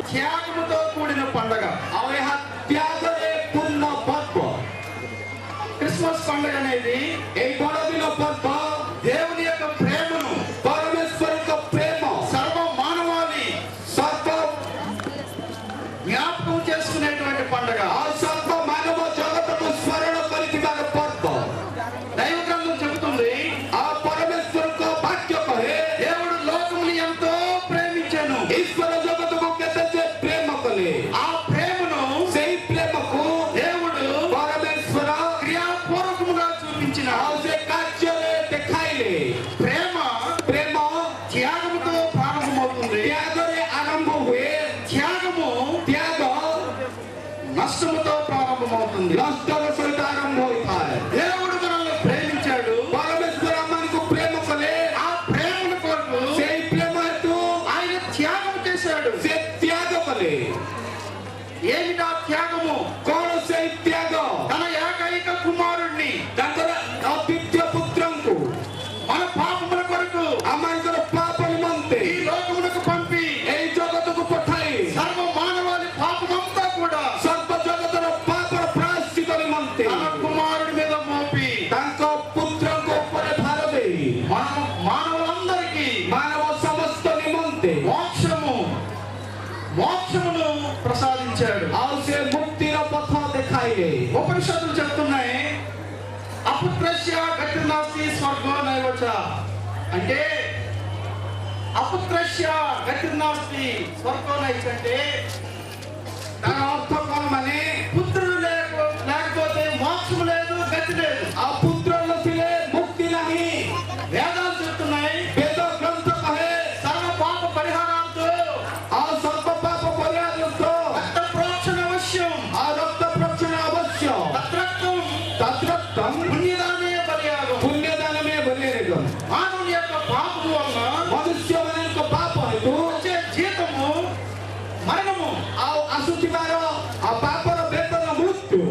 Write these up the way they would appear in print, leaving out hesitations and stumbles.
త్యాగముతో కూడిన పండగ. త్యాగరే పూర్ణ పర్వ. క్రిస్మస్ పండుగ అనేది ఈ బడదిన పర్వ దేవుని యొక్క ప్రేమను, పరమేశ్వర యొక్క ప్రేమ సర్వ మానవాళి సర్వ జ్ఞాపకం చేసుకునేటువంటి పండుగ. ఆ సర్వ మానవ జగత్తును స్మరణ కలిగిన పర్వ. దైవ గ్రంథం చెబుతుంది, ఆ పరమేశ్వర యొక్క వాక్య కహే దేవుడు లోకముని ఎంతో ప్రేమించెను. ఈశ్వర జగత్తుకు కెతచే ప్రేమ కలే. ఆ ప్రేమను, সেই ప్రేమకు దేవుడు పరమేశ్వర క్రియాపూర్వకముగా చూపించిన ఆసే కార్యలే దేఖాయిలే. ప్రేమ ప్రేమ త్యాగముతో ప్రారంభమవుతుంది. త్యాగరే ఆరంభ హుయే. త్యాగము త్యాగ నష్టముతో ప్రారంభమవుతుంది. నష్టల సహిత ఆరంభ హోతాయ్. దేవుడు మనల్ని ప్రేమించాడు. పరమేశ్వర మనకు ప్రేమ కలే. ఆ ప్రేమను కొరకు সেই ప్రేమ హేతు ఆయన త్యాగం చేశాడు. సే త్యాగ కలే. ఏమిటా త్యాగము? కోణ সেই త్యాగ తన ఏకైక కుమారుణ్ణి తంగర అద్వితీయ పుత్రంకు మన పాపముల కొరకు అమాయకుల పాప నిమంతే ఈ లోకమునకు పంపి এই జగత్తుకు పఠాయి. సర్వ మానవాళి పాపమంతా కూడా సర్వ జగత్తుల పాపల ప్రాయశ్చిత నిమంతే తన కుమారుడి మీద మోపి ତାଙ୍କ ପୁତ୍ରଙ୍କ ଉପରେ ଭାର ଦେଇ మానవులందరికీ ମାନବ ସମସ୍ତ ନିମନ୍ତେ మోక్షమును ప్రసాదించాడు. ଆଉ ସେ ମୁକ୍ତିର ପଥ ଦେଖାଇଲେ. ఉపనిషత్తులు చెప్తున్నాయి, అపుత్రస్య గతిర్నాస్తి స్వర్గో నైవచ. అంటే అపుత్రస్య గతిర్నాస్తి స్వర్గో నైవచ అంటే దాని అర్థం కలమని పుత్రుడు లేకపోతే మోక్షము లేదు, గతి లేదు. ఆ పుత్రుల ଥିଲେ ముక్తి ନାହିଁ. వేదాలు చెప్తున్నాయి, వేద గ్రంథ కహే సర్వ పాప పరిహారాంతో ఆ సర్వ పాప పరిహారంతో రక్త ప్రోక్షణ అవశ్యం, ఆ రక్త ప్రోక్షణ అవశ్యం. తత్రత్వం తద్రక్తం పుణ్యదానే పరిహారం. పుణ్యదానమే బలిరేగం. మానవుని యొక్క పాపము వలన మనుష్యమైన యొక్క పాప హేతు వచ్చే జీతము మరణము. ଆଉ ଆସୁଥିବାର ఆ పాపର ବେତନ ମୃତ୍ୟୁ.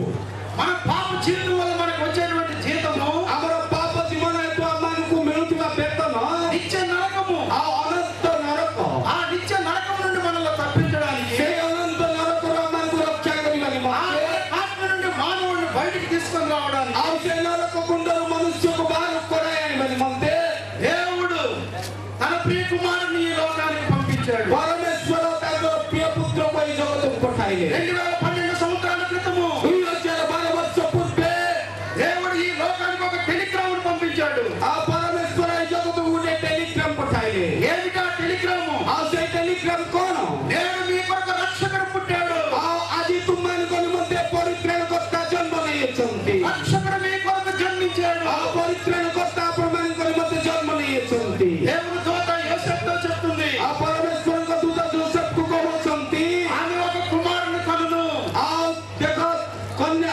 మన పాప జీవితం వల్ల మనకు వచ్చేటువంటి జీతము ଆମର ପାପ ଜୀବନ ହେତୁ ଆମମାନଙ୍କୁ ମିଳୁଥିବା ବେତନ నిత్య నరకము. ଆଉ ଅନନ୍ତ ନରକ. ఆ నిత్య నరకం నుండి మనల్ని తప్పించడానికి ସେଇ ଅନନ୍ତ ନରକରୁ ଆମମାନଙ୍କୁ ରକ୍ଷା କରିବା ఆ ନିମନ୍ତେ ఆత్మ నుండి మానవుడిని బయటికి తీసుకొని రావడానికి ଆଉ ସେ ନରକ କୁଣ୍ଡରୁ ମନୁଷ୍ୟକୁ ବାହାର କରାଇ ଆଣିବା ନିମନ୍ତେ దేవుడు తన ప్రియ కుమారుని ఈ లోకానికి పంపించాడు. ପରମେଶ୍ୱର ତାଙ୍କର ପ୍ରିୟ ପୁତ୍ରକୁ ଏଇ ଜଗତକୁ ପଠାଇଲେ. 2012 సంవత్సరాల క్రితము 2012 ବର୍ଷ ପୂର୍ବେ దేవుడు ఈ లోకానికి ఒక టెలిగ్రామ్ పంపించాడు. ఆ ପରମେଶ୍ୱର ଏଇ ଜଗତକୁ ଗୋଟେ ଟେଲିଗ୍ରାମ ପଠାଇଲେ. ఏమిటా టెలిగ్రాము? ଆଉ ସେଇ ଟେଲିଗ୍ରାମ କଣ? నేను మీ కొరకు రక్షకుడు పుట్టాడు. ଆଉ ଆଜି ତୁମମାନଙ୍କ ନିମନ୍ତେ ପରିତ୍ରାଣକର୍ତ୍ତା ଜନ୍ମ ନେଇଛନ୍ତି. రక్షకుడు మీ కొరకు జన్మించాడు. ଆଉ ପରିତ୍ରାଣକର୍ତ୍ତା ଆପଣମାନଙ୍କ ନିମନ୍ତେ ଜନ୍ମ ନେଇଛନ୍ତି. దేవుని దూత యోసేపుతో చెప్తుంది, ଆଉ ପରମେଶ୍ୱରଙ୍କ ଦୂତ ଯୋସେଫକୁ କହୁଛନ୍ତି, ఆమె ఒక కుమారుని కనును. ଆଉ ଦେଖ କନ୍ୟା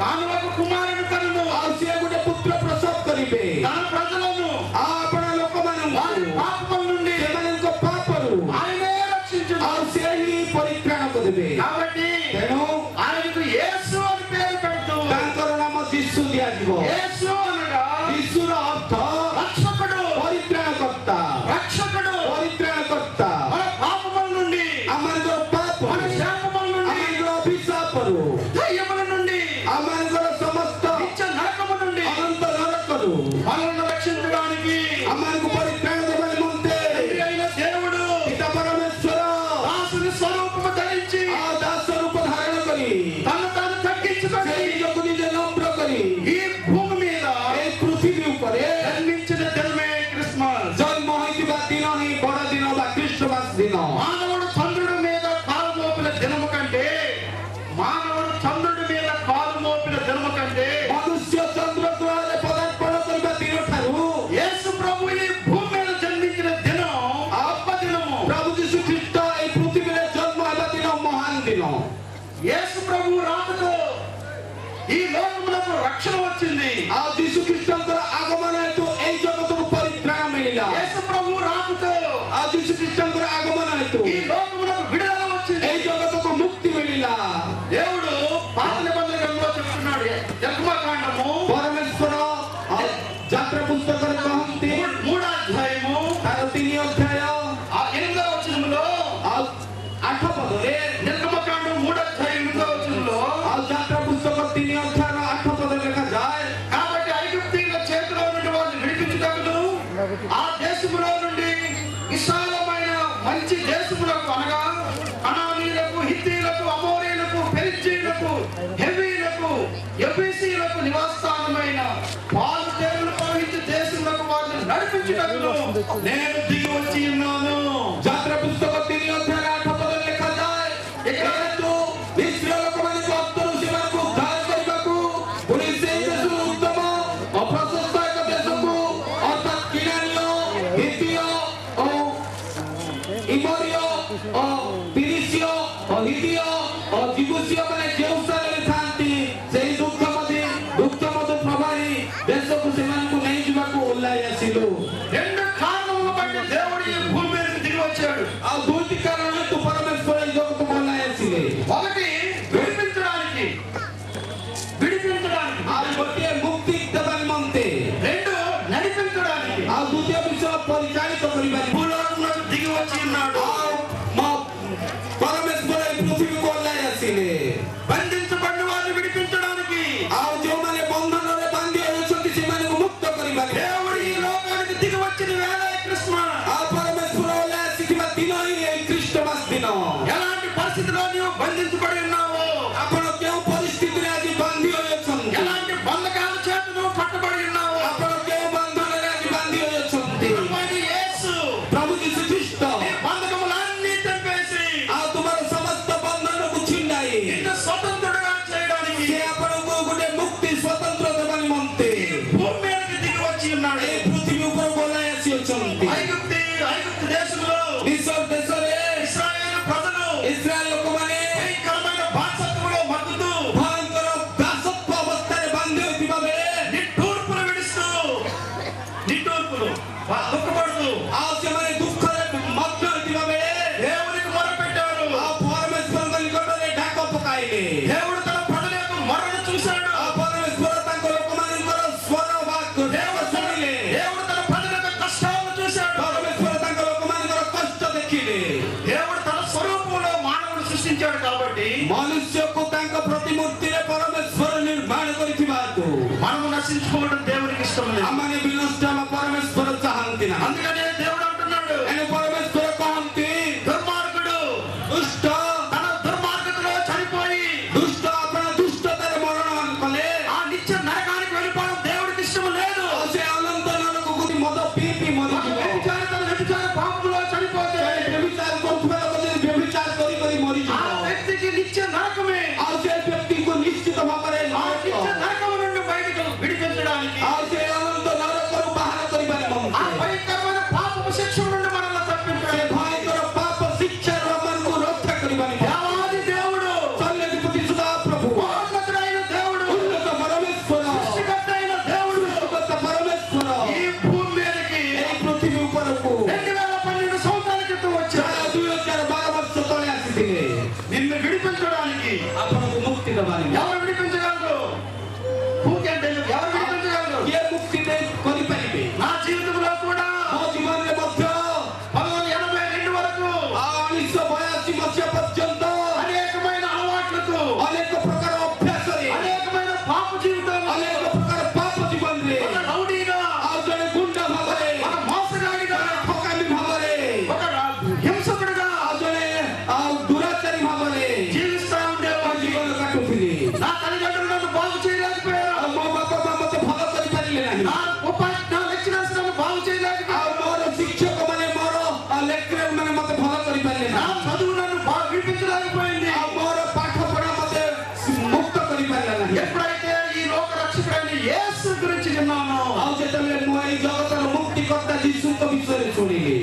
ఆమె ఒక కుమారుని కనును. ଆଉ ସିଏ ଗୋଟେ ପୁତ୍ର ପ୍ରସବ କରିବେ. తన ప్రజలను ଆଉ ଆପଣ ଲୋକମାନଙ୍କୁ వారి పాపముల నుండి ସେମାନଙ୍କ ପାପରୁ ఆయనే రక్షించును. ଆଉ ସେ ହିଁ ପରିତ୍ରାଣ କରିବେ. కాబట్టి ତେଣୁ ఆయనకు యేసు అని పేరు పెడుతూ, ତାଙ୍କର ନାମ ଯୀଶୁ ଦିଆଯିବ. యేసు అనగా ଯୀଶୁର ଅର୍ଥ రక్షకుడు. ପରିତ୍ରାଣକର୍ତ୍ତା. రక్షకుడు ପରିତ୍ରାଣକର୍ତ୍ତା మన పాపముల నుండి, ଆମମାନଙ୍କର ପାପ, మన శాపముల నుండి, ଆମମାନଙ୍କର ଅଭିଶାପରୁ, దయ్యముల నుండి, ଆମମାନଙ୍କର ସମସ୍ତ నిత్య నరకము నుండి ଅନନ୍ତ ନରକରୁ మనల్ని రక్షించడానికి ଆମମାନଙ୍କୁ ପରିତ୍ରାଣ ଦେବା ନିମନ୍ତେ తండ్రి అయిన దేవుడు ପିତା ପରମେଶ୍ୱର దాసుని స్వరూపము ధరించి ఆ ଦାସ ରୂପ ଧାରଣ କରି తను తాను తగ్గించుకొని ସେ ନିଜକୁ ନିଜେ ନମ୍ର କରି ఈ భూమి మీద এই ପୃଥିବୀ ଉପରେ జన్మించిన దినమే క్రిస్మస్. ଜନ୍ମ ହୋଇଥିବା ଦିନ ହିଁ ବଡ଼ ଦିନ ବା ଖ୍ରୀଷ୍ଟମାସ ଦିନ. మానవుడు చంద్రుడి మీద కాలు మోపిన దినము కంటే, మానవుడు చంద్రుడి మీద కాలు మోపిన దినము కంటే ମନୁଷ୍ୟ ଚନ୍ଦ୍ର ଗ୍ରହରେ ପଦାର୍ପଣ କରିବା ଦିନ ଠାରୁ యేసు ప్రభు ఈ భూమి మీద జన్మించిన దినం గొప్ప దినము. ପ୍ରଭୁ ଯୀଶୁ ଖ୍ରୀଷ୍ଟ ଏହି ପୃଥିବୀରେ ଜନ୍ମ ହେବା ଦିନ ମହାନ ଦିନ. యేసు ప్రభు రాకతో ఈ లోకములకు రక్షణ వచ్చింది. ଆଉ ଯୀଶୁ ଖ୍ରୀଷ୍ଟଙ୍କର ଆଗମନ ହେତୁ ଏଇ ଜଗତକୁ ପରିତ୍ରାଣ ମିଳିଲା. యేసు ప్రభు రాకతో ଆଉ ଯୀଶୁ ଖ୍ରୀଷ୍ଟଙ୍କର ଆଗମନ ହେତୁ ఈ లోకములకు విడుదల వచ్చింది. ଏଇ జగତକୁ ముక్తి ମିଳିଲା. దేవుడు పాత నిబంధన గ్రంథంలో చెప్తున్నాడు, నిర్గమకాండము ପରମେଶ୍ୱର ଯାତ୍ରା ପୁସ୍ତକରେ କହନ୍ତି 3వ అధ్యాయము ତାର 3 ଅଧ୍ୟାୟ 8వ వచనములో ଆଉ దేశములకు అనగా కనానీయులకు, హిత్తీయులకు, అమోరీయులకు, పెరిజ్జీయులకు, హెవీయులకు, యెబూసీయులకు నివాసస్థానమైన పాలు తేనెలు ప్రవహించే దేశములకు వారిని నడిపించుటకు నేను దిగి వచ్చి ఉన్నాను. যাত্রা পুস্তক 3 অধ্যায় 8 পদে লেখা যায়, যেহেতু ইস্রায়েল ଲୋକମାନଙ୍କୁ ଅନ୍ତରୁ ସେମାନଙ୍କୁ ଉଦ୍ଧାର କରିବାକୁ ପୁଣି ସେଇ ଦେଶରୁ ଉତ୍ତମ ଅପ୍ରଶସ୍ତ ଏକ ଦେଶକୁ ଅର୍ଥାତ୍ କିଣାନୀୟ, ହିତୀୟ ଓ ଇମୋରୀୟ ଓ ପିରିସୀୟ ଓ ହିତୀୟ ଓ ଜିବୁସୀୟ ମାନେ ଯେଉଁ ସ୍ଥାନରେ ଥାନ୍ତି ସେହି ଦୁଗ୍ଧମଧୁ ପ୍ରବାହୀ ଦେଶକୁ ସେମାନଙ୍କୁ ନେଇଯିବାକୁ ଓହ୍ଲାଇ ଆସିଲୁ। రెండు కారణములను బట్టి దేవుడు ఈ భూమి మీదకి దిగి వచ్చాడు. ଆଉ ଦୁଇଟି କାରଣ ହେତୁ ପରମେଶ୍ୱର ଏହି ଜଗତକୁ ଓହ୍ଲାଇ ଆସିଲେ। ఒకటి విడిపించడానికి, ଆଉ ଗୋଟିଏ ମୁକ୍ତି ଦେବା ନିମନ୍ତେ, రెండు నడిపించడానికి ଆଉ ଦ୍ୱିତୀୟ ବିଷୟ ପରିଚାଳିତ କରିବା ନିମନ୍ତେ। భూలోకములకు దిగి వచ్చి ఉన్నాడు. ଆଉ ପରମେଶ୍ୱର ଏହି ପୃଥିବୀକୁ ଓହ୍ଲାଇ ଆସିଲେ బంధించబడిన వారిని విడిపించడానికి, ଆଉ ଯେଉଁମାନେ ବନ୍ଧନରେ ବାନ୍ଧି ହୋଇଛନ୍ତି ସେମାନଙ୍କୁ ମୁକ୍ତ କରିବା ନିମନ୍ତେ। దేవుడు ఈ లోకానికి దిగి వచ్చిన వేళ క్రిస్మస్. ଆଉ ପରମେଶ୍ୱର ଓହ୍ଲାଇ ଆସିଥିବା ଦିନ ହିଁ ଏହି ଖ୍ରୀଷ୍ଟମାସ ଦିନ। ఎలాంటి పరిస్థితిలో నీవు బంధించబడి ఉన్నావో, ଆପଣ କେଉଁ ପରିସ୍ଥିତିରେ ଆଜି ବାନ୍ଧି ହୋଇଅଛନ୍ତି, ఎలాంటి బంధకాల చేత నువ్వు కట్టబడి ఉన్నావో, ଆପଣ କେଉଁ ବନ୍ଧନରେ ଆଜି ବାନ୍ଧି ହୋଇଅଛନ୍ତି, ప్రభువైన యేసు ପ୍ରଭୁ ଯୀଶୁ ଖ୍ରୀଷ୍ଟ ఈ బంధకములన్నీ తెంపేసి ଆଉ ତୁମର ସମସ୍ତ ବନ୍ଧନକୁ ଛିଣ୍ଡାଇ నిన్ను స్వతంత్రుడిగా చేయడానికి ସେ ଆପଣଙ୍କୁ ଗୋଟେ ମୁକ୍ତି ସ୍ୱତନ୍ତ୍ର ଦେବା ନିମନ୍ତେ భూమి మీదకి దిగి వచ్చి ఉన్నాడు. ଏହି ପୃଥିବୀ ଉପରକୁ ଓହ୍ଲାଇ ଆସିଅଛନ୍ତି। ఐగుప్తు దేశంలో ମିଶର ଦେଶରେ ఇశ్రాయేలు ప్రజలు ଇସ୍ରାଏଲ ଲୋକମାନେ భయంకరమైన బానిసత్వంలో మగ్గుతూ ଭୟଙ୍କର ଦାସତ୍ୱ ଅବସ୍ଥାରେ ବାନ୍ଧି ହୋଇଥିବା ବେଳେ నిట్టూర్పులు విడుస్తూ, దుఃఖపడుతూ ଆଉ ସେମାନେ ଦୁଃଖରେ ମଗ୍ନ ହୋଇଥିବା ବେଳେ దేవునికి మొరపెట్టారు. ଆଉ ପରମେଶ୍ୱରଙ୍କ ନିକଟରେ ଡାକ ପକାଇଲେ। దేవుడు తన ప్రజల యొక్క మొరను చూశాడు. ଆଉ ପରମେଶ୍ୱର ତାଙ୍କ ଲୋକମାନଙ୍କର ସ୍ୱର ବା ଡାକ ଶୁଣିଲେ। దేవుడు తన ప్రజల యొక్క కష్టాలను చూశాడు. ପରମେଶ୍ୱର ତାଙ୍କ ଲୋକମାନଙ୍କର କଷ୍ଟ ଦେଖିଲେ। దేవుడు తన స్వరూపంలో మానవుడు సృష్టించాడు కాబట్టి ମନୁଷ୍ୟକୁ ତାଙ୍କ ପ୍ରତିମୂର୍ତ୍ତିରେ ପରମେଶ୍ୱର ନିର୍ମାଣ କରିଥିବା ହେତୁ మనము నశించుకోవడం దేవునికి ఇష్టం లేదు. ଆମମାନେ ବିନଷ୍ଟ ହେବା ପରମେଶ୍ୱର ଚାହାନ୍ତି ନାହିଁ। అందుకనే దేవుడు అంటున్నాడు, ଏଣୁ ପରମେଶ୍ୱର କହନ୍ତି, దుర్మార్గుడు ଦୁଷ୍ଟ తన దుర్మార్గతలో చనిపోయి ଦୁଷ୍ଟ ଆପଣ ଦୁଷ୍ଟତାରେ ମରଣ କଲେ, ఆ నిత్య నరకానికి వెళ్ళిపోవడం దేవుడికి ఇష్టం లేదు. ଆଉ ସେ ଅନନ୍ତ ନରକକୁ ମଦ ପିଇ ପିଇ ମରିଯିବ। వ్యభిచార పాపంలో చనిపోతే ବ୍ୟଭିଚାର କରୁଥିବା ଲୋକ ଯଦି ବ୍ୟଭିଚାର କରି କରି ఆ ମରିଯିବ, వ్యక్తికి నిత్య నరకమే. ଆଉ ସେ ବ୍ୟକ୍ତିକୁ ନିଶ୍ଚିତ ଭାବରେ ఆ నిత్య ନରକ, నరకం నుండి బయటకు విడిపించడానికి, ଆଉ ସେ ଅନନ୍ତ ନରକରୁ ବାହାର କରିବା ఆ ନିମନ୍ତେ, భయంకరమైన పాపపు శిక్ష నుండి మనల్ని ସେ తప్పించడానికి ଭୟଙ୍କର ପାପ ଶିକ୍ଷାରୁ ଆମମାନଙ୍କୁ ରକ୍ଷା କରିବା ନିମନ୍ତେ దేవాది దేవుడు, ସୈନ୍ୟାଧିପତି ସଦାପ୍ରଭୁ, మహోన్నతుడైన దేవుడు, ଉନ୍ନତ ପରମେଶ୍ୱର, సృష్టికర్త అయిన దేవుడు ସୃଷ୍ଟିକର୍ତ୍ତା పరమేଶ୍ୱର ఈ భూమి మీదకి ଏହି ପୃଥିବୀ ଉପରକୁ 2012 సంవత్సరాల క్రితం వచ్చాడు. 2012 ବର୍ଷ ତଳେ ଆସିଥିଲେ నిన్ను విడిపించడానికి. ଆପଣଙ୍କୁ ମୁକ୍ତି ଦେବା ନିମନ୍ତେ। ఎవరు విడిపించగలరు? ఎవరు విడిపించగలరు? କିଏ ମୁକ୍ତି କରିପାରିବେ? నా జీవితంలో కూడా ମୋ ଜୀବନରେ ମଧ୍ୟ 1982 వరకు 1982 ମସିହା ପର୍ଯ୍ୟନ୍ତ అనేకమైన అలవాట్లకు, ଅନେକ ପ୍ରକାର ଅଭ୍ୟାସରେ, అనేకమైన పాప జీవితంలో, ଅନେକ ପ୍ରକାର ପାପ ଜୀବନରେ, ఒక రౌడీగా, ଆଉ ଜଣେ ଗୁଣ୍ଡ ଭାବରେ, ఒక మోసగాడిగా, ଠକାମୀ ଭାବରେ, ఒక హింసకుడిగా ଆଉ ଜଣେ ଆଉ ଦୁରାଚାରୀ ଭାବରେ జీవిస్తా ఉండేవాడిని. ଜୀବନ କାଟୁଥିଲି। నా తల్లిదండ్రులు నన్ను బాగు చేయలేకపోయారు. ଆଉ ମୋ ବାପା ମା ମତେ ଭଲ କରିପାରିଲେ ନାହିଁ। నా లెక్చరర్స్ నన్ను బాగు చేయలేకపోయారు. ଆଉ ମୋର ଶିକ୍ଷକ ମାନେ, ମୋର ଲେକ୍ଚରର ମାନେ ମତେ ଭଲ କରିପାରିଲେ నా ନାହିଁ। చదువు నన్ను విడిపించలేకపోయింది. ଆଉ ମୋର ପାଠ ପଢା ମତେ ମୁକ୍ତ କରିପାରିଲା ନାହିଁ। ఎప్పుడైతే ఈ లోక రక్షకుడైన యేసు గురించి విన్నానో, ଆଉ ଯେତେବେଳେ ମୁଁ ଏଇ ଜଗତର ମୁକ୍ତିକର୍ତ୍ତା ଯୀଶୁଙ୍କ ବିଷୟରେ ଶୁଣିଲି,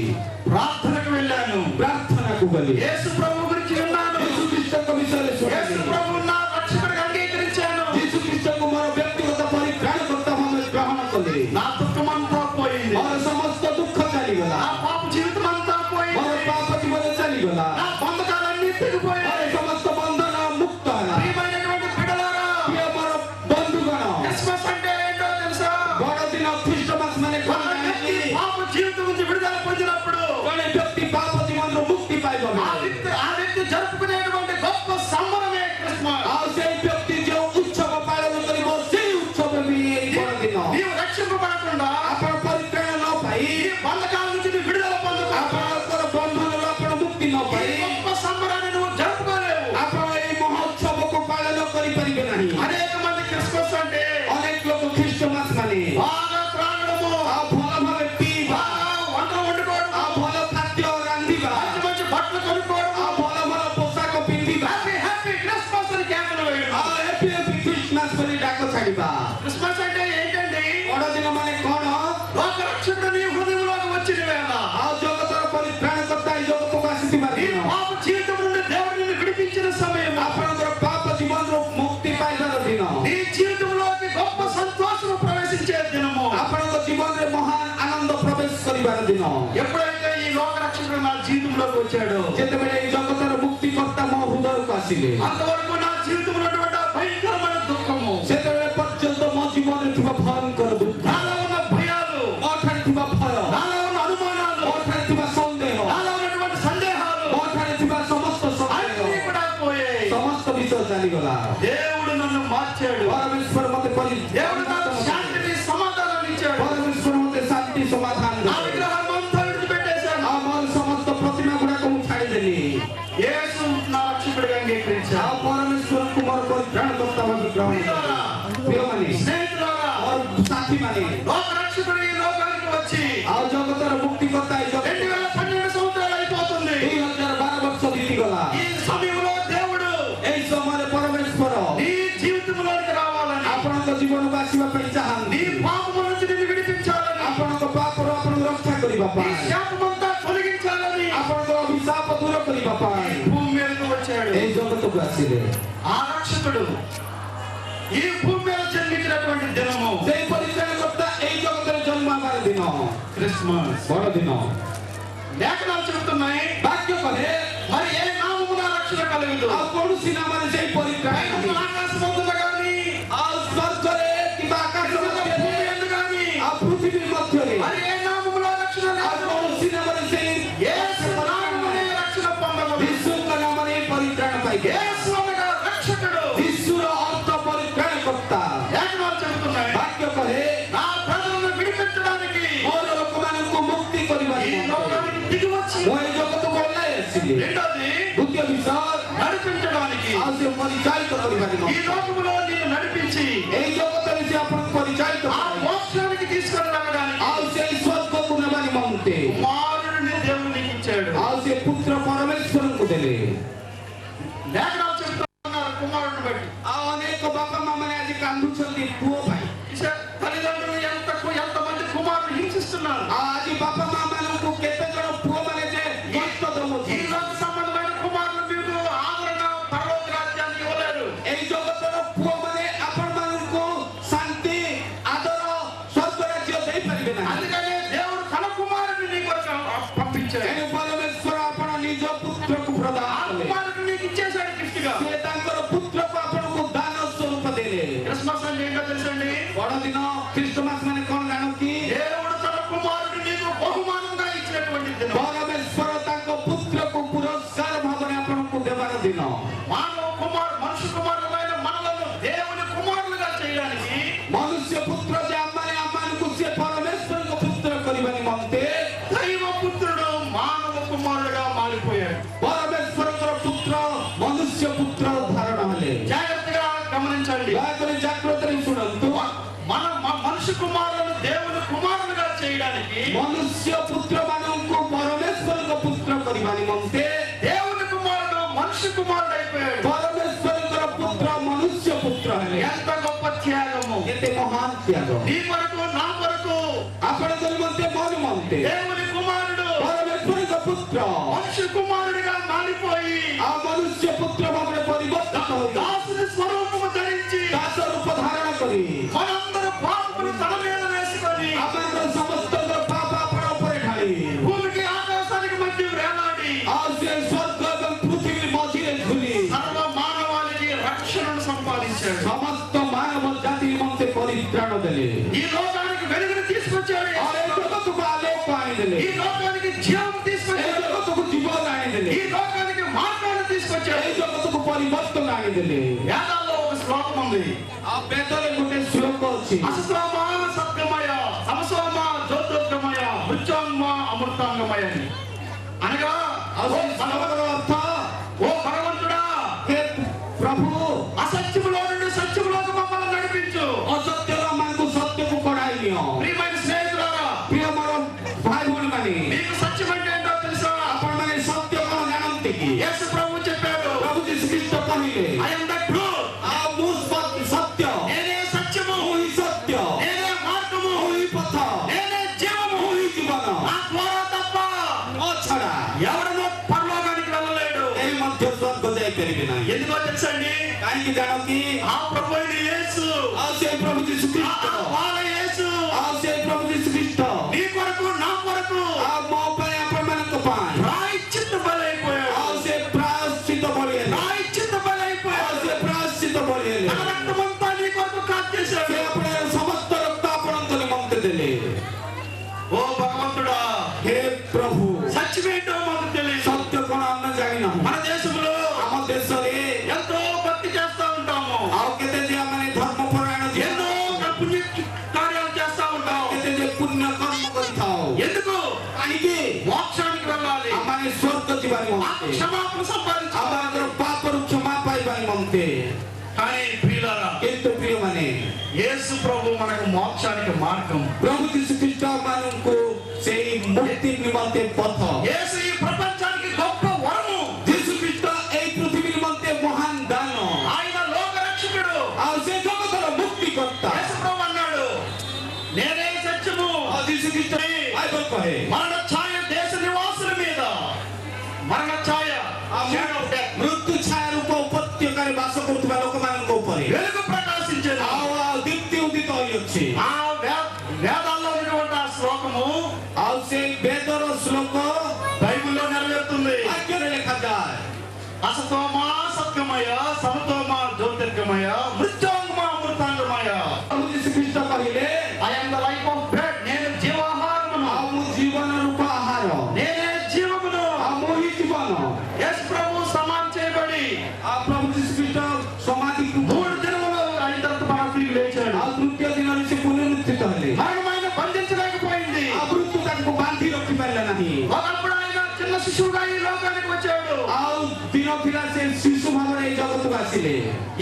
ప్రార్థనకు వెళ్ళాను. ପ୍ରାର୍ଥନାକୁ ଗଲି, యేసు ప్రభు గురించి విన్నాను. ଯୀଶୁ ଖ୍ରୀଷ୍ଟଙ୍କ ବିଷୟରେ యేసు ଶୁଣିଲି, ప్రభు నా రక్షకుడిగా అంగీకరించాను. ଯୀଶୁ ଖ୍ରୀଷ୍ଟଙ୍କୁ ମୋର ବ୍ୟକ୍ତିଗତ ପରିତ୍ରାଣକର୍ତ୍ତା ଭାବେ ଗ୍ରହଣ କଲି। నా దుఃఖమంతా పోయింది. ମୋର ସମସ୍ତ ଦୁଃଖ ଚାଲିଗଲା, నా పాప జీవితం అంతా ମୋର పోయింది. ପାପ ଜୀବନ ଚାଲିଗଲା, నా బంధకాలన్నీ తెగిపోయాయి. ମୋର ସମସ୍ତ ବନ୍ଧନ ମୁକ୍ତ ହେଲା। ప్రియమైనటువంటి బిడ్డలారా, ପ୍ରିୟ ମୋର ବନ୍ଧୁଗଣ, క్రిస్మస్ అంటే ఏంటో తెలుసా? ବଡ଼ଦିନ ଖ୍ରୀଷ୍ଟମାସ ମାନେ ఒక କଣ వ్యక్తి ଜାଣିଛି? పాప జీవితం నుంచి విడుదల పొందినప్పుడు ଜଣେ ବ୍ୟକ୍ତି ପାପ ଜୀବନରୁ ମୁକ୍ତି ପାଇବ ఆ ବେଳେ, వ్యక్తి జరుపుకునేటువంటి గొప్ప సంబరమే క్రిస్మస్. ଆଉ ସେଇ ବ୍ୟକ୍ତି ଯେଉଁ ଉତ୍ସବ ପାଳନ କରିବ, ସେଇ ଉତ୍ସବ ବି ଏଇ ବଡ଼ଦିନ। నీవు రక్షింపబడకుండా ଆପଣ ପରିତ୍ରାଣ ନ ପାଇ, ఈ బంధకాల నుంచి నీ విడుదల పొందకుండా ଆପଣଙ୍କର ବନ୍ଧନରୁ ଆପଣ ମୁକ୍ତି ନ ନ ఈ ପାଇ గొప్ప సంబరాన్ని నువ్వు జరుపుకోలేవు. ଆପଣ ଏଇ ମହୋତ୍ସବକୁ ପାଳନ କରିପାରିବେ ନାହିଁ। అనేక మంది క్రిస్మస్ అంటే ଅନେକ ଲୋକ ଖ୍ରୀଷ୍ଟମାସ ମାନେ బాగా త్రాగడము, ଆଉ ଭଲ ଭାବେ ପିଇବା, బాగా వంటలు వండుకోవడం, ଆଉ ଭଲ ଖାଦ୍ୟ ରାନ୍ଧିବା, మంచి మంచి బట్టలు కొనుక్కోవడం, ଆଉ ଭଲ ଭଲ ପୋଷାକ ପିନ୍ଧିବା, హ్యాపీ హ్యాపీ క్రిస్మస్ అని కేకలు వేయడం. ଆଉ ହେପି ହେପି ଖ୍ରୀଷ୍ଟମାସ ବୋଲି ଡାକ ଛାଡ଼ିବା। క్రిస్మస్ అంటే ఏంటండి? ବଡ଼ଦିନ ମାନେ କଣ? లోకరక్షకుడు నీ హృదయంలోకి వచ్చిన వేళ, ଆଉ ଜଗତର ପରିତ୍ରାଣକର୍ତ୍ତା ଏଇ ଜଗତକୁ ଆସିଥିବା నీ ଦିନ, పాప జీవితం నుండి దేవుడు నిన్ను విడిపించిన సమయం, ଆପଣଙ୍କର ପାପ ଜୀବନରୁ ମୁକ୍ତି ପାଇବାର ଦିନ, నీ జీవితంలోకి గొప్ప సంతోషం ప్రవేశించే దినము. ଆପଣଙ୍କ ଜୀବନରେ ମହାନ ଆନନ୍ଦ ପ୍ରବେଶ କରିବାର ଦିନ। ఎప్పుడైతే ఈ లోకరక్షకుడు నా జీవితంలోకి వచ్చాడో, ଯେତେବେଳେ ଏଇ ଜଗତର ମୁକ୍ତିକର୍ତ୍ତା ମୋ ହୃଦୟକୁ ଆସିଲେ, అంతవరకు నా జీవితంలో ఉన్నటువంటి ఆ భయంకరమైన దుఃఖము, ସେତେବେଳେ ପର୍ଯ୍ୟନ୍ତ ମୋ ଜୀବନରେ ଥିବା ଭୟଙ୍କର ଦୁଃଖ, నాలో ఉన్న భయాలు, ମୋ ଠାରେ ଥିବା ଭୟ, నాలో ఉన్న అనుమానాలు, ମୋ ଠାରେ ଥିବା ସନ୍ଦେହ, నాలో ఉన్నటువంటి సందేహాలు ମୋ ଠାରେ ଥିବା ସମସ୍ତ అన్నీ ସନ୍ଦେହ, కూడా పోయాయి. ସମସ୍ତ ବିଷୟ ଚାଲିଗଲା। దేవుడు నన్ను మార్చాడు. ପରମେଶ୍ୱର ମତେ దేవుడు నాకు శాంతిని సమాధానాన్ని ఇచ్చాడు. ପରମେଶ୍ୱର ମତେ ଶାନ୍ତି ସମାଧାନ నా ଦେଲେ। విగ్రహాన్ని అంతా విడిచిపెట్టేశాను. ଆଉ ମୋର ସମସ୍ତ ପ୍ରତିମା ଗୁଡାକ ମୁଁ ଛାଡ଼ିଦେଲି। యేసు నా రక్షకుడిగా అంగీకరించాను. ଆଉ ପରମେଶ୍ୱରଙ୍କୁ ମୋର ପରିତ୍ରାଣକର୍ତ୍ତା ଭାବେ ଗ୍ରହଣ କଲି। ପ୍ରିୟମାନେ, స్నేహితులారా, ମୋର ସାଥୀମାନେ, లోకరక్షకుడు ఈ లోకానికి వచ్చి ଆଉ ଜଗତର ମୁକ୍ତିକର୍ତ୍ତା ଏଇ ଜଗତ 2012 సంవత్సరాలు అయిపోతుంది. 2012 ବର୍ଷ ବିତିଗଲା। ఈ సమయంలో దేవుడు ଏଇ ସମୟରେ ପରମେଶ୍ୱର నీ జీవితంలోకి రావాలని, ଆପଣଙ୍କ ଜୀବନକୁ ଆସିବା ପାଇଁ నీ ଚାହାନ୍ତି। పాపముల నుంచి నిన్ను విడిపించాలని, ଆପଣଙ୍କ ପାପରୁ ଆପଣଙ୍କୁ ରକ୍ଷା କରିବା నీ ପାଇଁ, శాపమంతా తొలగించాలని ଆପଣଙ୍କର ଅଭିଶାପ ଦୂର କରିବା ପାଇଁ భూమి మీదకు వచ్చాడు. ଏଇ ଜଗତକୁ ଆସିଲେ। ఆ రక్షకుడు ఈ భూమి మీద జన్మించినటువంటి దినము ସେଇ ପରିତ୍ରାଣକର୍ତ୍ତା ଏଇ ଜଗତରେ ଜନ୍ମ ହେବାର ଦିନ క్రిస్మస్. ବଡ଼ଦିନ। లేఖనాలు చెబుతున్నాయి, ବାକ୍ୟ କହେ మరి ఏ నామమున రక్షణ కలుగుదు? ଆଉ କୌଣସି ନାମରେ ସେଇ ପରିତ୍ରାଣ ନାହିଁ। ఆకాశమందున గాని, ଆଉ ସ୍ୱର୍ଗରେ କିମ୍ବା ଆକାଶ భూమి ମଧ୍ୟରେ యందు గాని, ଆଉ పୃଥିବୀ ମଧ୍ୟରେ మరి ఏ నామములో రక్షణ ଆଉ లేదు? କୌଣସି ନାମରେ ସେଇ యేసు నామమునే రక్షణ పొందవలెను. ଯୀଶୁଙ୍କ ନାମରେ ହିଁ ପରିତ୍ରାଣ ପାଇବେ। యేసు అనగా రక్షకుడు. ଯୀଶୁର ଅର୍ଥ ପରିତ୍ରାଣକର୍ତ୍ତା। లేఖనాలు చెబుతున్నాయి, ବାକ୍ୟ କହେ నా ప్రజలను విడిపించడానికి ମୋର ଲୋକମାନଙ୍କୁ ମୁକ୍ତି କରିବା ఈ ନିମନ୍ତେ లోకానికి దిగి వచ్చి, ମୁଁ ଏଇ ଜଗତକୁ ଓହ୍ଲାଇ ଆସିଲି। రెండోది ଦ୍ୱିତୀୟ ବିଷୟ, నడిపించడానికి, ଆଉ ସେ ପରିଚାଳିତ କରିବା ఈ ନିମନ୍ତେ లోకములో నిన్ను నడిపించి ଏଇ ଜଗତରେ ସେ ଆପଣଙ୍କୁ ପରିଚାଳିତ ఆ କରିବେ। మోక్షానికి తీసుకొని రావడానికి ଆଉ ସେଇ ସ୍ୱର୍ଗକୁ ନେବା ନିମନ୍ତେ కుమారుడిని దేవుడు నీకు ఇచ్చాడు. ଆଉ ସେ పుତ୍ର ପରମେଶ୍ୱରଙ୍କୁ ଦେଲେ। లేఖనాలు చెప్తున్నారు కుమారుడిని బట్టి. ଆଉ ଅନେକ ବାପା ମା ମାନେ ଆଜି କାନ୍ଦୁଛନ୍ତି ପୁଅ ପାଇଁ। తల్లిదండ్రులు ఎంతమంది కుమారులు హింసిస్తున్నారు. ଆଉ ଆଜି ବାପା ମା ମାନଙ୍କୁ କେତେ ଜଣ ପୁଅ ମାନେ ଯେ କଷ୍ଟ ఈ ଦଉଛନ୍ତି। లోక సంబంధమైన కుమారులు మీకు ఆదరణ పరలోక రాజ్యాన్ని ఇవ్వలేరు. ଏଇ ଜଗତର ପୁଅ ମାନେ ଆପଣ ମାନଙ୍କୁ ଶାନ୍ତି ଆଦର ସ୍ୱର୍ଗ ରାଜ୍ୟ ଦେଇପାରିବେ ନାହିଁ। అందుకనే దేవుడు తన కుమారుడిని నీ కొరకు పంపించాడు. ତେଣୁ ପରମେଶ୍ୱର ଆପଣ ନିଜ ପୁତ୍ରକୁ ఆ ପ୍ରଦାନ କଲେ। కుమారుడిని నీకు ఇచ్చేశాడు గిఫ్ట్గా. ସେ ତାଙ୍କର పుత్ରକୁ ଆପଣଙ୍କୁ ଦାନ ସ୍ୱରୂପ ଦେଲେ। క్రిస్మస్ అంటే ఏంటో తెలుసండి? ବଡ଼ଦିନ ଖ୍ରୀଷ୍ଟମାସ ମାନେ କଣ ଜାଣୁ କି? దేవుడు తన కుమారుడిని నీకు బహుమానంగా ఇచ్చినటువంటి దినం. ପରମେଶ୍ୱର ତାଙ୍କ ପୁତ୍ରକୁ ପୁରସ୍କାର ଭାବରେ ଆପଣଙ୍କୁ ଦେବାର ଦିନ। మనుషు కుమారులైన మనలను దేవుని కుమారులుగా చేయడానికి ମନୁଷ୍ୟ ପୁତ୍ର ଯେ ଆମମାନଙ୍କୁ ସେ ପରମେଶ୍ୱରଙ୍କ ପୁତ୍ର କରିବା ନିମନ୍ତେ దైవ పుత్రుడు మానవ కుమారుడుగా మారిపోయాడు. ପରମେଶ୍ୱରଙ୍କର ପୁତ୍ର ମନୁଷ୍ୟ ପୁତ୍ର ଧାରଣ ହେଲେ। జాగ్రత్తగా గమనించండి. ଦୟାକରି ଜାଗ୍ରତରେ ଶୁଣନ୍ତୁ। మనుషు కుమారులను దేవుని కుమారులుగా చేయడానికి ମନୁଷ୍ୟ ପୁତ୍ର ମାନଙ୍କୁ ପରମେଶ୍ୱରଙ୍କ ପୁତ୍ର କରିବା ନିମନ୍ତେ దేవుని కుమారుడు మనుషు కుమారుడు అయిపోయాడు. ପରମେଶ୍ୱରଙ୍କର ପୁତ୍ର ମନୁଷ୍ୟ పుତ୍ର ହେଲେ। ఎంత గొప్ప త్యాగము! କେତେ ମହାନ ତ୍ୟାଗ! నీ కొరకు నా కొరకు ଆପଣଙ୍କ ନିମନ୍ତେ ମୋ ନିମନ୍ତେ దేవుని కుమారుడు ପରମେଶ୍ୱରଙ୍କ పుତ୍ର మనుషు కుమారుడిగా మారిపోయి ଆଉ ମନୁଷ୍ୟ పుତ୍ର ଭାବରେ ପରିବର୍ତ୍ତିତ ହୋଇ దాసుని స్వరూపము ధరించి ଦାସ ରୂପ ଧାରଣ କରି మనందరూ పాపములు తల మీద వేసుకొని ଆପଣଙ୍କର ସମସ୍ତଙ୍କର ପାପ ଆପଣ ଉପରେ ଢାଳି భూమికి ఆకాశానికి మధ్య వేలాడి ଆଉ ସେ ସ୍ୱର୍ଗ ଏବଂ ପୃଥିବୀ ମଝିରେ ଝୁଲି సర్వ మానవాళికి రక్షణను సంపాదించాడు. ସମସ୍ତ ମାନବ ଜାତି ନିମନ୍ତେ ପରିତ୍ରାଣ ଦେଲେ। ఈ లోకానికి వెలుగును తీసుకొచ్చాడు. ଆଉ ଏ ଜଗତକୁ ଆଲୋକ ଆଣିଦେଲେ। ఈ లోకానికి జీవం ଏ తీసుకొచ్చాడు. ଜଗତକୁ ଜୀବନ ଆଣିଦେଲେ। ఈ లోకానికి మార్గాన్ని ଏ తీసుకొచ్చాడు. ଜଗତକୁ ପରିବର୍ତ୍ତନ ଆଣିଦେଲେ। వేదాల్లో ఒక శ్లోకం ఉంది. ଆଉ ବେଦରେ ଗୋଟେ ଶ୍ଲୋକ ଅଛି। అసతోమ సత్యమయ, తమసోమ జ్యోతిర్గమయ, మృత్యోన్మ అమృతాంగమయ అని. అనగా ଆଉ ଆଉ ସେଇ ଶ୍ଲୋକର ଅର୍ଥ ఓ భగవంతుడా ହେ ପ୍ରଭୁ అసత్యములో నుండి సత్యములోకి మమ్మల్ని నడిపించు. ଅସତ୍ୟର ଆମମାନଙ୍କୁ ସତ୍ୟକୁ କଢାଇ ନିଅ। ప్రియమైన స్నేహితులారా, ପ୍ରିୟ ମୋର ଭାଇ ଭଉଣୀମାନେ, మీకు సత్యం అంటే ఏంటో తెలుసా? ଆପଣମାନେ ସତ୍ୟ କଣ ଜାଣନ୍ତି କି? యేసు ప్రభు చెప్పాడు, ପ୍ରଭୁ ଯୀଶୁଖ୍ରୀଷ୍ଟ କହିଲେ ఐ యామ్ ద ట్రూత్, ଆଉ ମୁଁ ସତ୍ୟ, నేనే సత్యము, ମୁଁ ହିଁ ସତ୍ୟ, నేనే మార్గము, ମୁଁ ହିଁ ପଥ, నేనే జీవము, ମୁଁ ହିଁ ଜୀବନ, నా ద్వారా తప్ప ମୋ ଛଡା ఎవడనూ పరలోకానికి వెళ్ళలేడు. କେହି ମଧ୍ୟ ସ୍ୱର୍ଗ ଯାଇପାରିବେ ନାହିଁ। ఎందుకో తెలుసండి? କାହିଁକି ଜାଣ କି? ఆ ప్రభు అయిన యేసు, ଆଉ ସେଇ ପ୍ରଭୁ ଯୀଶୁଖ୍ରୀଷ୍ଟ, వాళ్ళ యేసు ଆଉ ସେଇ ପ୍ରଭୁ ଯୀଶୁଖ୍ରୀଷ୍ଟ నీ కొరకు నా కొరకు ଆଉ ମୋ ପାଇଁ ଆପଣମାନଙ୍କ ପାଇଁ ప్రాయశ్చిత్త బలైపోయాడు. ଆଉ ସେ ପ୍ରାୟଶ୍ଚିତ ବଳି ହେଲେ, ప్రాయశ్చిత్త ଆଉ బలైపోయాడు. ସେ ପ୍ରାୟଶ୍ଚିତ ବଳି ହେଲେ, తన రక్తమంతా నీ కొరకు కాచేశాడు. ସେ ଆପଣ ସମସ୍ତ ରକ୍ତ ଆପଣଙ୍କ ନିମନ୍ତେ ଦେଲେ। ఓ భగవంతుడా, ହେ ପ୍ରଭୁ సత్యమేంటో మాకు తెలియదు. ସତ୍ୟ କଣ ଆମେ ଜାଣିନାହୁଁ। మన దేశంలో ଆମ ଦେଶରେ ఎంతో భక్తి చేస్తా ఉంటాము, ଆଉ କେତେ ଯେ ଆମେ ଧର୍ମପରାୟଣ ଯେ ఎన్నో పుణ్య కార్యాలు చేస్తా ఉంటాం. କେତେ ଯେ ପୁଣ୍ୟ କର୍ମ କରିଥାଉ। ఎందుకు? କାହିଁକି? మోక్షానికి వెళ్ళాలి, ଆମମାନେ ସ୍ୱର୍ଗ ଯିବା ఆ ନିମନ୍ତେ, క్షమాపణ సంపాదించాలి. ଆମମାନଙ୍କର ପାପରୁ କ୍ଷମା ପାଇବା ନିମନ୍ତେ। కానీ ప్రియులారా, କିନ୍ତୁ ପ୍ରିୟମାନେ, యేసు ప్రభు మనకు మోక్షానికి మార్గం. ପ୍ରଭୁ ଯୀଶୁଖ୍ରୀଷ୍ଟ ମାନଙ୍କୁ ସେଇ ମୁକ୍ତି ନିମନ୍ତେ ପଥ। యేసు ఈ ప్రపంచానికి గొప్ప వరము. ଯୀଶୁଖ୍ରୀଷ୍ଟ ଏଇ ପୃଥିବୀ ନିମନ୍ତେ ମହାନ ଦାନ, ఆయన లోక రక్షకుడు. ଆଉ ସେ ଜଗତର ମୁକ୍ତିକର୍ତ୍ତା। యేసు ప్రభు అన్నాడు, నేనే సత్యము. ଆଉ ଯୀଶୁଖ୍ରୀଷ୍ଟ ବାଇବଲ କହେ మరణ ఛాయ దేశ నివాసుల మీద, మరణ ఛాయ shadow of death, ମୃତ୍ୟୁ ଛାୟା ରୂପ ଉପତ୍ୟକାରେ ବାସ କରୁଥିବା ଲୋକମାନଙ୍କ ଉପରେ వెలుగు ప్రకాశించేది. ଆଉ ଦୀପ୍ତି ଉଦିତ ହୋଇଅଛି। ఆ వేదాల్లో ఉన్నటువంటి ఆ శ్లోకము ଆଉ ସେଇ ବେଦର ଶ୍ଲୋକ బైబిల్లో నెరవేరుతుంది. వాక్ୟରେ ଲେଖାଯାଏ, అసతోమా సత్యమయ, సమతోమా జ్యోతిర్గమయ, మృత్యోంగమా అమృతాంగమయ. ପ୍ରଭୁ ଯୀଶୁଖ୍ରୀଷ୍ଟ କହିଲେ I am the life of bread, నేను జీవాహారమును, ଆଉ ମୁଁ ଜୀବନ ରୂପ ଆହାର, నేనే జీవమును. ଆଉ ମୁଁ ହିଁ ଜୀବନ। యేసు ప్రభు సమాధి చేయబడి ଆଉ ପ୍ରଭు ଯୀଶୁଖ୍ରୀଷ୍ଟ ସମାଧିକୁ 3 దినములు అయిన తర్వాత మరలా తిరిగి లేచాడు. ଆଉ ତୃତୀୟ ଦିନରେ ସେ ପୁନରୁତ୍ଥିତ ହେଲେ। మరణమైన బంధించలేకపోయింది. ଆଉ ମୃତ୍ୟୁ ତାଙ୍କୁ ବାନ୍ଧି ରଖିପାରିଲା ନାହିଁ। ఒకప్పుడు ఆయన చిన్న శిశువుగా ఈ లోకానికి వచ్చాడు. ଆଉ ଦିନ ଥିଲା ସେ ଶିଶୁ ଭାବରେ ଏଇ ଜଗତକୁ ଆସିଲେ।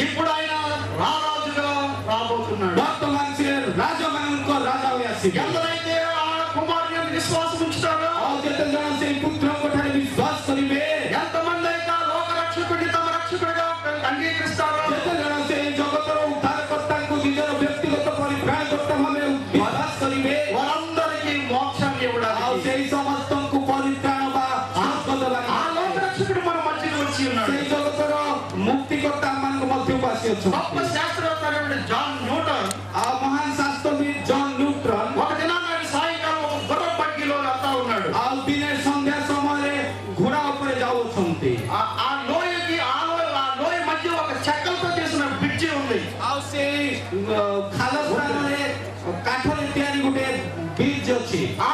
ఇప్పుడు ఆయన రారాజుగా రాబోతున్నాడు. ବର୍ତ୍ତମାନ ସେ ରାଜାମାନଙ୍କ ରାଜା ହୋଇ ଆସିବେ। ఎందరైతే ఆ కుమారుని యందు విశ్వాసం ఉంచుతారో, ଆଉ ଯେତେ ଜଣ ସେଇ ପୁତ୍ରଙ୍କ ଠାରେ ବିଶ୍ୱାସ କରିବେ, ఎంతమంది అయితే ఆ లోక రక్షకుడిని తమ రక్షకుడిగా అంగీకరిస్తారో, ଯେତେ ଜଣ ସେଇ ଜଗତର ଉଦ୍ଧାରକର୍ତ୍ତାଙ୍କୁ ନିଜର ବ୍ୟକ୍ତିଗତ ପରିତ୍ରାଣକର୍ତ୍ତା ଭାବେ ବିଶ୍ୱାସ କରିବେ, వారందరికీ మోక్షాన్ని ଆଉ ఇవ్వడానికి ସେଇ ସମସ୍ତଙ୍କୁ ପରିତ୍ରାଣ ବା ସ୍ୱର୍ଗ ଦେବା ఆ లోక ନିମନ୍ତେ రక్షకుడు మన మధ్యలో వచ్చి ఉన్నాడు. ସେଇ ଜଗତର ମୁକ୍ତିକର୍ତ୍ତା ଆମମାନଙ୍କ ମଧ୍ୟକୁ ଆସି గొప్ప ଅଛନ୍ତି। శాస్త్రవేత్త జాన్ న్యూటన్ ଆଉ ମହାନ ଶାସ୍ତ୍ରବିତ୍ ଜନ୍ ନ୍ୟୁଟ୍ରନ୍ ఒక దినాన్ని ఆయన సాయంకాలం ఒక గుర్ర బగ్గీలో వెళ్తా ఉన్నాడు. ଆଉ ଦିନେ ସନ୍ଧ୍ୟା ସମୟରେ ଘୋଡ଼ା ଉପରେ ଯାଉଅଛନ୍ତି। ఆ లోయకి ఆ లోయ మధ్య ఒక చెక్కలతో చేసిన బ్రిడ్జి ఉంది. ଆଉ ସେଇ ଖାଲ ସ୍ଥାନରେ କାଠରେ ତିଆରି ଗୋଟେ ବ୍ରିଜ ଅଛି। ఆ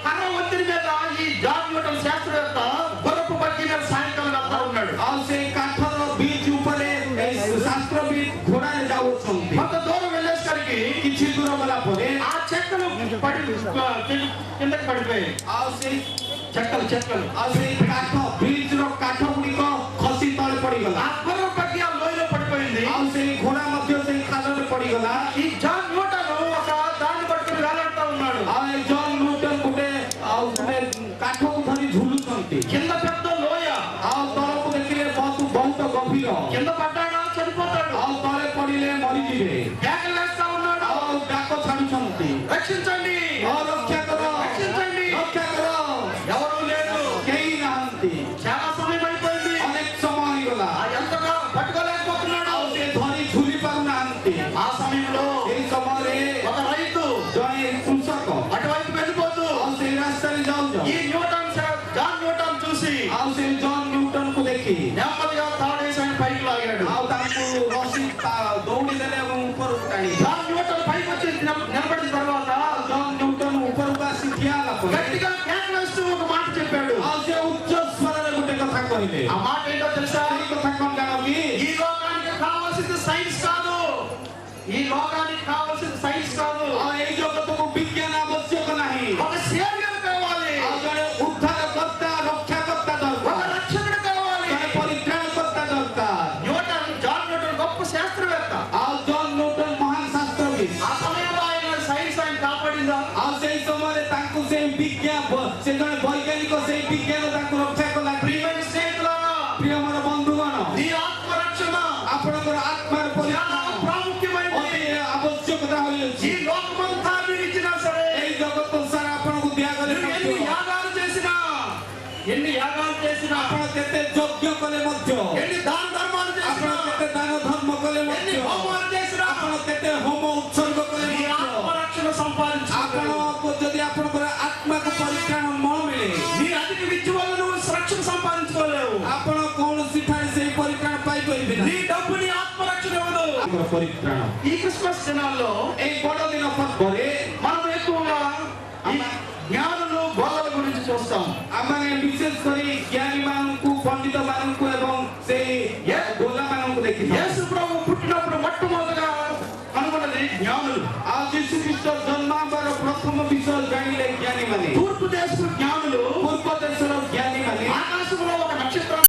కర్ర ఒత్తిడి మీద ఈ జాన్ న్యూటన్ శాస్త్రవేత్త గుర్రపు బగ్గీ మీద సాయంకాలం వెళ్తా ఉన్నాడు. ଆଉ ସେଇ కాఠର బ్రిଜ ଉପରେ ଏଇ ଶାସ୍ତ୍ରବିତ୍ ଘୋଡ଼ାରେ ଯାଉଅଛନ୍ତି। కొంత దూరం వెళ్ళేసరికి କିଛି ଦୂର ଗଲା ପରେ ఆ చెక్కలు కిందకి పడిపోయాయి. ଆଉ ସେଇ చెక్కలు ଆଉ ସେଇ କାଠ ବ୍ରିଜର କାଠ ଗୁଡ଼ିକ ଖସି ତଳେ ପଡ଼ିଗଲା। ఆ గుర్రపు బగ్గీ ఆ లోయలో పడిపోయింది. ଆଉ ସେଇ ଘୋଡ଼ା ମଧ୍ୟ ସେଇ ଖାଲରେ ପଡ଼ିଗଲା। ఈ జాన్ న్యూటన్ ఒక దాన్ని పట్టుకుని వేలాడుతా ఉన్నాడు. ଆଉ ଏ ଜନ୍ ନ୍ୟୁଟନ୍ ଗୋଟେ କାଠକୁ ଧରି ଝୁଲୁଛନ୍ତି। కింద పెద్ద లోయ, ଆଉ ତଳକୁ ଦେଖିଲେ ବହୁତ ଗଭୀର। కింద పడ్డాడా చనిపోతాడు. ଆଉ ତଳେ ପଡ଼ିଲେ ମରିଯିବେ। కేకలు వేస్తా ఉన్నాడు, ଆଉ ଡାକ ଛାଡୁଛନ୍ତି, రక్షించండి, ଆଉ ରକ୍ଷା କର, రక్షించండి. ରକ୍ଷା କର। ఎవరు లేరు. କେହି ନାହାନ୍ତି। చాలా సమయం అయిపోయింది. ଅନେକ ସମୟ ହେଇଗଲା। ఎంతగా పట్టుకోలేకపోతున్నాడు. ଆଉ ସେ ଧରି ଝୁଲି ପାରୁନାହାନ୍ତି। ఆ సమయంలో ସେଇ ସମୟରେ ఒక రైతు ଜଣେ କୃଷକ అటువైపు వెళ్ళిపోతూ ଆଉ ସେଇ ରାସ୍ତାରେ ଯାଉ ఈ జాన్ న్యూటన్ చూసి ଆଉ ସେ ଜନ୍ ନ୍ୟୁଟନକୁ ଦେଖି నెమ్మదిగా తాడేసి ఆయన పైకి లాగాడు. ଆଉ ତାଙ୍କୁ ରସି ଦୌଡ଼ି ଦେଲେ ଏବଂ ଉପରକୁ ଟାଣି। జాన్ న్యూటన్ పైకి వచ్చి నిలబడిన తర్వాత ଜନ୍ ନ୍ୟୁଟନ ଉପରକୁ ଆସି ଠିଆ ହେଲା ପରେ గట్టిగా కేకలు వేస్తూ ఒక మాట చెప్పాడు. ଆଉ ସେ ଉଚ୍ଚ ସ୍ୱରରେ ଗୋଟେ କଥା କହିଲେ। ఆ మాట ఏంటో తెలుసా? ସେଇ କଥା କଣ ଜାଣ କି? ఈ లోకానికి కావాల్సింది సైన్స్ కాదు, ఈ లోకానికి కావాల్సింది సైన్స్ కాదు, ଆଉ ଏଇ ଜଗତକୁ ବିଜ୍ଞାନ ଆବଶ୍ୟକ ନାହିଁ। ఒక సేవియర్ కావాలి, ଆଉ ଜଣେ ଉଦ୍ଧାରକର୍ତ୍ତା ରକ୍ଷାକର୍ତ୍ତା ଦରକାର। ପ୍ରିୟମର ବନ୍ଧୁଗଣ నీ ఆత్మరక్షణ ଆପଣଙ୍କର ଆତ୍ମାର చాలా ପରିତ୍ରାଣ ప్రాముఖ్యమైనది. ଅତି ଆବଶ୍ୟକତା ହୋଇଅଛି ఈ లోకమంతా మీరు ఇచ్చినా సరే, ଏଇ ଜଗତ ସାରା ଆପଣଙ୍କୁ ଦିଆଗଲେ నువ్వు ఎన్ని ମଧ୍ୟ యాగాలు చేసినా, ଆପଣ କେତେ ଯଜ୍ଞ କଲେ ମଧ୍ୟ ఎన్ని దాన ధర్మాలు ଆପଣ చేసినా, କେତେ ଦାନ ଧର୍ମ କଲେ ఎన్ని ମଧ୍ୟ హోమాలు చేసినా, ଆପଣ କେତେ ହୋମ ଉତ୍ସର୍ଗ କଲେ నీ ମଧ୍ୟ ఆత్మరక్షణ సంపాదించుకోలేవు. ଆପଣଙ୍କୁ ଯଦି ଆପଣଙ୍କର ଆତ୍ମାକୁ ପରିତ୍ରାଣ ନ ମିଳେ నీ అధిక విద్య వల్ల నువ్వు రక్షణ సంపాదించుకోలేవు. ଆପଣ କୌଣସି ଠାରେ ସେହି ପରିତ୍ରାଣ ପାଇପାରିବେ నీ ନାହିଁ డబ్బు నీ ఆత్మరక్షణ ఇవ్వదు. ଆପଣଙ୍କର ପରିତ୍ରାଣ ఈ క్రిస్మస్ దినాల్లో ଏଇ ବଡ଼ ଦିନ ପର୍ବରେ మనం ఎక్కువగా ఈ జ్ఞానులు గొల్లల గురించి చూస్తాం. ଆମେ ବିଶେଷ କରି ଜ୍ଞାନୀ ମାନଙ୍କୁ ପଣ୍ଡିତ ମାନଙ୍କୁ ଏବଂ ସେଇ ଗୋଲା ମାନଙ୍କୁ ଦେଖିଥାଉ యేసు ప్రభు పుట్టినప్పుడు మొట్టమొదటిగా కనుగొన్నది జ్ఞానులు. ଆଉ ଯୀଶୁ ଖ୍ରୀଷ୍ଟ ଜନ୍ମ ହେବାର ପ୍ରଥମ ବିଷୟ ଜାଣିଲେ ଜ୍ଞାନୀ ମାନେ తూర్పు దేశపు జ్ఞానులు ପୂର୍ବ ଦେଶର ଜ୍ଞାନୀ ମାନେ ఆకాశంలో ఒక నక్షత్రం